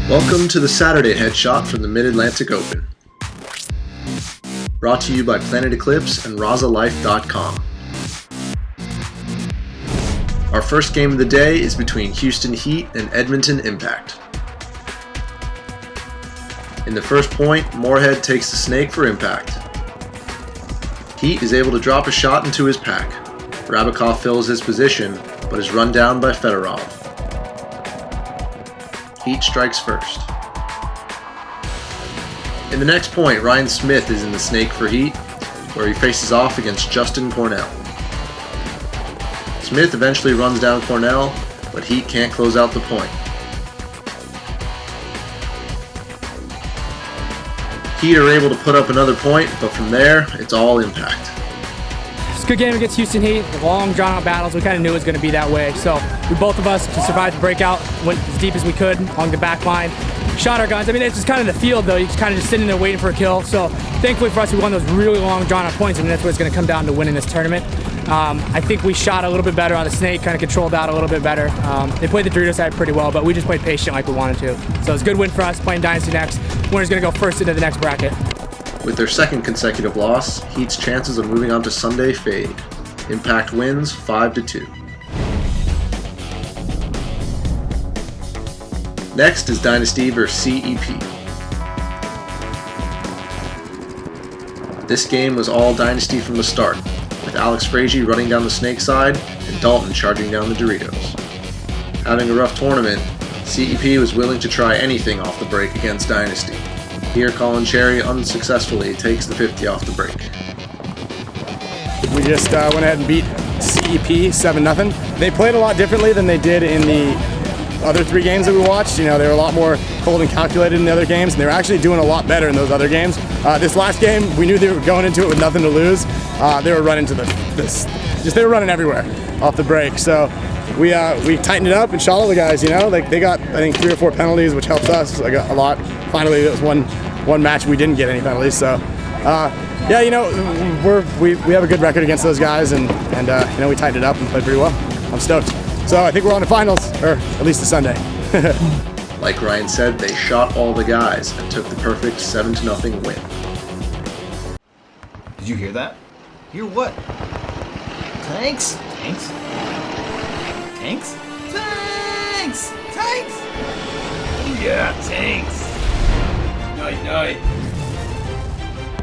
Welcome to the Saturday headshot from the Mid-Atlantic Open. Brought to you by Planet Eclipse and RAZALife.com. Our first game of the day is between Houston Heat and Edmonton Impact. In the first point, Moorhead takes the snake for Impact. Heat is able to drop a shot into his pack. Rabakov fills his position, but is run down by Fedorov. Heat strikes first. In the next point, Ryan Smith is in the snake for Heat, where he faces off against Justin Cornell. Smith eventually runs down Cornell, but Heat can't close out the point. Heat are able to put up another point, but from there, it's all Impact. It's a good game against Houston Heat. Long, drawn-out battles. We kind of knew it was going to be that way. So both of us just survived the breakout, went as deep as we could along the back line, shot our guns. I mean, it's just kind of the field, though. You're just kind of just sitting there waiting for a kill. So thankfully for us, we won those really long, drawn-out points, and that's what it's going to come down to winning this tournament. I think we shot a little bit better on the snake, kind of controlled out a little bit better. They played the Derder side pretty well, but we just played patient like we wanted to. So it's a good win for us, playing Dynasty next. Winner's going to go first into the next bracket. With their second consecutive loss, Heat's chances of moving on to Sunday fade. Impact wins 5-2. Next is Dynasty vs CEP. This game was all Dynasty from the start, with Alex Frazier running down the snake side and Dalton charging down the Doritos. Having a rough tournament, CEP was willing to try anything off the break against Dynasty. Here, Colin Cherry unsuccessfully takes the 50 off the break. We just went ahead and beat CEP 7-0. They played a lot differently than they did in the other three games that we watched. You know, they were a lot more cold and calculated in the other games, and they were actually doing a lot better in those other games. This last game, we knew they were going into it with nothing to lose. They were running to they were running everywhere off the break. So we tightened it up and shot all the guys. You know, like they got I think 3 or 4 penalties, which helped us a lot. Finally, it was one match we didn't get any penalties. So yeah, you know, we have a good record against those guys, and you know, we tightened it up and played pretty well. I'm stoked. So I think we're on to finals, or at least the Sunday. Like Ryan said, they shot all the guys and took the perfect 7-0 win. Did you hear that? Hear what? Tanks? Tanks? Tanks? Tanks! Tanks! Yeah, tanks. Night, night.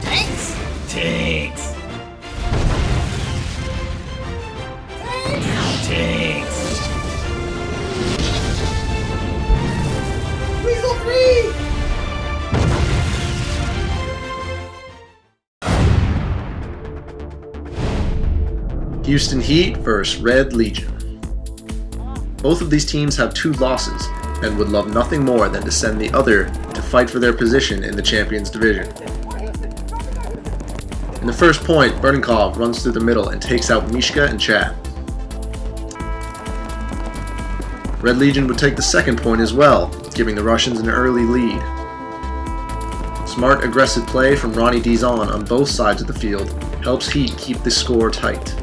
Tanks? Tanks. Tanks. Tanks. Weasel 3! Houston Heat vs Red Legion. Both of these teams have 2 losses and would love nothing more than to send the other to fight for their position in the Champions Division. In the first point, Berdinkov runs through the middle and takes out Mishka and Chad. Red Legion would take the second point as well, giving the Russians an early lead. Smart, aggressive play from Ronnie Dizon on both sides of the field helps Heat keep the score tight.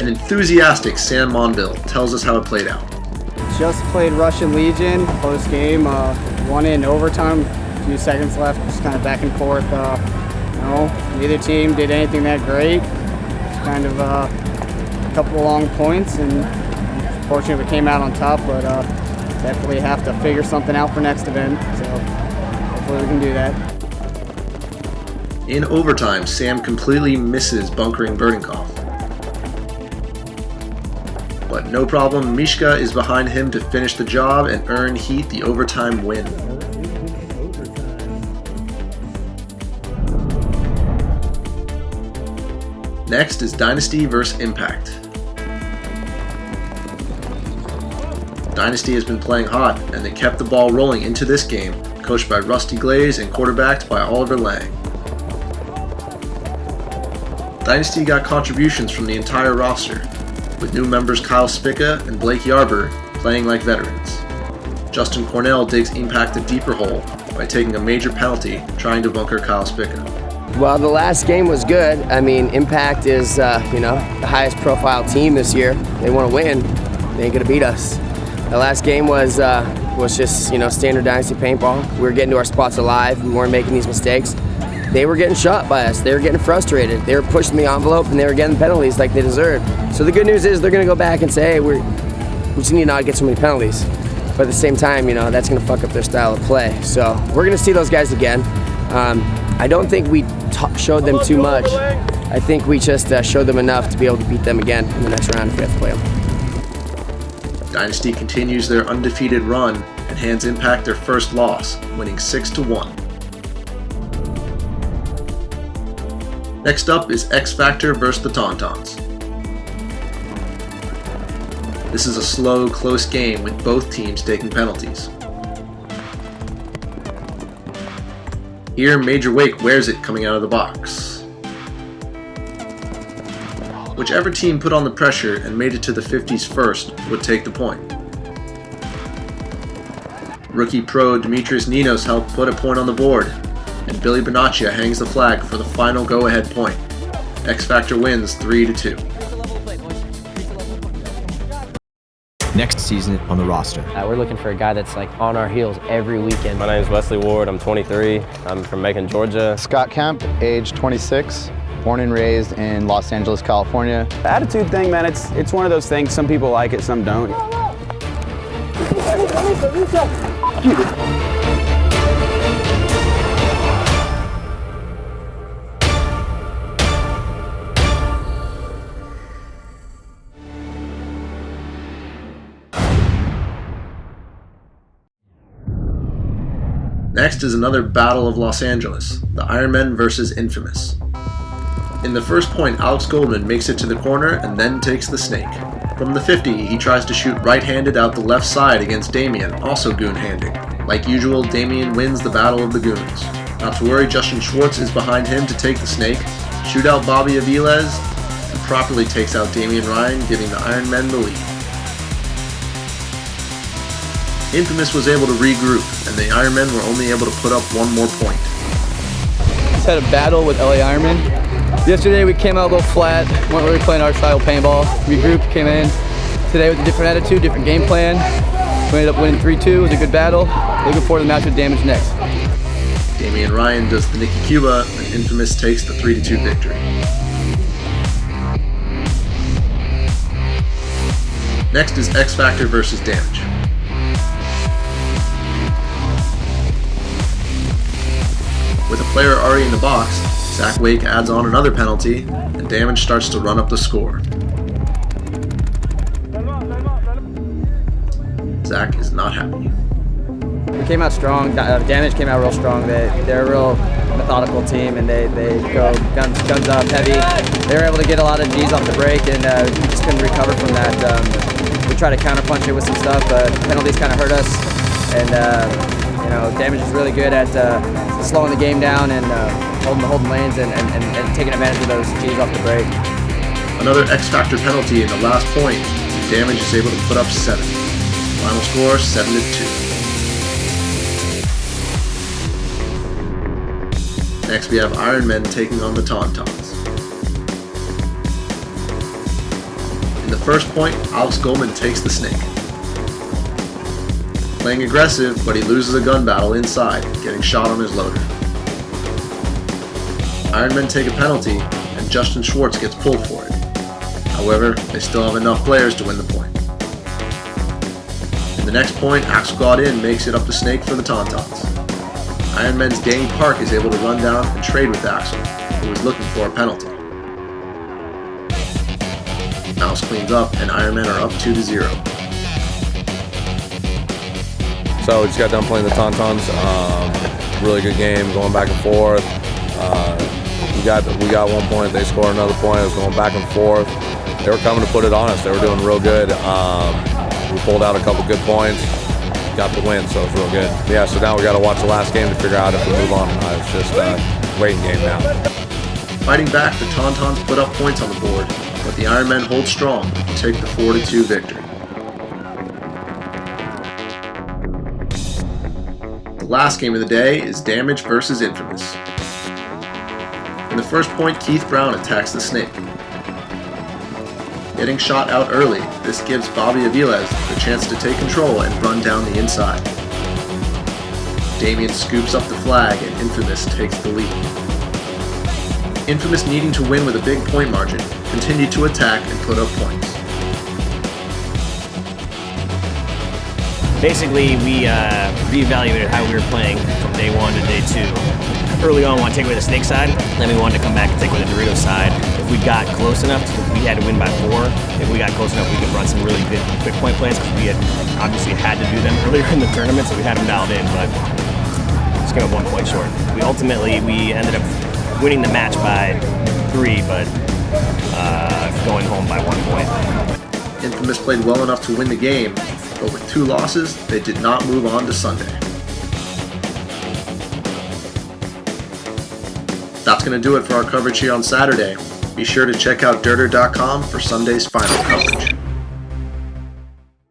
An enthusiastic Sam Monville tells us how it played out. Just played Russian Legion, close game, won in overtime, a few seconds left, just kind of back and forth. You know, neither team did anything that great. Just kind of a couple of long points, and fortunately we came out on top, but definitely have to figure something out for next event, so hopefully we can do that. In overtime, Sam completely misses bunkering Berdinkov. But no problem, Mishka is behind him to finish the job and earn Heat the overtime win. Next is Dynasty vs Impact. Dynasty has been playing hot, and they kept the ball rolling into this game, coached by Rusty Glaze and quarterbacked by Oliver Lang. Dynasty got contributions from the entire roster, with new members Kyle Spica and Blake Yarber playing like veterans. Justin Cornell digs Impact a deeper hole by taking a major penalty trying to bunker Kyle Spica. Well, the last game was good. I mean, Impact is, you know, the highest profile team this year. They want to win. They ain't gonna beat us. The last game was was just, standard Dynasty paintball. We were getting to our spots alive. We weren't making these mistakes. They were getting shot by us. They were getting frustrated. They were pushing the envelope, and they were getting penalties like they deserved. So the good news is they're going to go back and say, hey, we just need to not get so many penalties. But at the same time, that's going to fuck up their style of play. So we're going to see those guys again. I don't think we showed them too much. I think we just showed them enough to be able to beat them again in the next round if we have to play them. Dynasty continues their undefeated run and hands Impact their first loss, winning 6-1. Next up is X Factor versus the Tauntauns. This is a slow, close game with both teams taking penalties. Here, Major Wake wears it coming out of the box. Whichever team put on the pressure and made it to the 50s first would take the point. Rookie pro Demetrius Ninos helped put a point on the board, and Billy Bonaccia hangs the flag for the final go-ahead point. X Factor wins 3-2. Next season on the roster. We're looking for a guy that's on our heels every weekend. My name is Wesley Ward, I'm 23, I'm from Macon, Georgia. Scott Kemp, age 26, born and raised in Los Angeles, California. The attitude thing, man, it's one of those things. Some people like it, some don't. Next is another Battle of Los Angeles, the Ironmen versus Infamous. In the first point, Alex Goldman makes it to the corner and then takes the snake. From the 50, he tries to shoot right-handed out the left side against Damien, also goon-handing. Like usual, Damien wins the Battle of the Goons. Not to worry, Justin Schwartz is behind him to take the snake, shoot out Bobby Aviles, and properly takes out Damian Ryan, giving the Ironmen the lead. Infamous was able to regroup, and the Ironmen were only able to put up one more point. Just had a battle with LA Ironman. Yesterday we came out a little flat, weren't really playing our style paintball. Regrouped, came in. Today with a different attitude, different game plan. We ended up winning 3-2, it was a good battle. Looking forward to the match with Damage next. Damian Ryan does the Nikki Cuba, and Infamous takes the 3-2 victory. Next is X Factor versus Damage. With a player already in the box, Zach Wake adds on another penalty, and Damage starts to run up the score. Zach is not happy. We came out strong. Damage came out real strong. They're a real methodical team, and they go guns up heavy. They were able to get a lot of G's off the break, and we just couldn't recover from that. We tried to counterpunch it with some stuff, but penalties kind of hurt us. And Damage is really good at slowing the game down and holding lanes and taking advantage of those G's off the break. Another X Factor penalty in the last point, and Damage is able to put up 7. Final score 7-2. Next we have Ironmen taking on the Tauntauns. In the first point, Alex Goldman takes the snake. Playing aggressive, but he loses a gun battle inside, getting shot on his loader. Ironmen take a penalty, and Justin Schwartz gets pulled for it. However, they still have enough players to win the point. In the next point, Axel Godin makes it up the snake for the Tauntauns. Ironmen's Danny Park is able to run down and trade with Axel, who is looking for a penalty. Mouse cleans up, and Ironmen are up 2-0. So we just got done playing the Tauntauns. Really good game, going back and forth. We got 1 point, they scored another point. It was going back and forth. They were coming to put it on us. They were doing real good. We pulled out a couple good points, got the win, so it was real good. Yeah, so now we got to watch the last game to figure out if we move on or not. It's just a waiting game now. Fighting back, the Tauntauns put up points on the board, but the Ironmen hold strong and take the 4-2 victory. The last game of the day is Damage versus Infamous. In the first point, Keith Brown attacks the snake. Getting shot out early, this gives Bobby Aviles the chance to take control and run down the inside. Damien scoops up the flag and Infamous takes the lead. Infamous, needing to win with a big point margin, continued to attack and put up points. Basically, we reevaluated how we were playing from day 1 to day 2. Early on, we wanted to take away the snake side, then we wanted to come back and take away the Dorito side. If we got close enough, we had to win by 4. If we got close enough, we could run some really good quick point plays, because we had obviously had to do them earlier in the tournament, so we had them dialed in, but just came up 1 point short. We ended up winning the match by 3, but going home by 1 point. Infamous played well enough to win the game, but with 2 losses, they did not move on to Sunday. That's going to do it for our coverage here on Saturday. Be sure to check out Derder.com for Sunday's final coverage.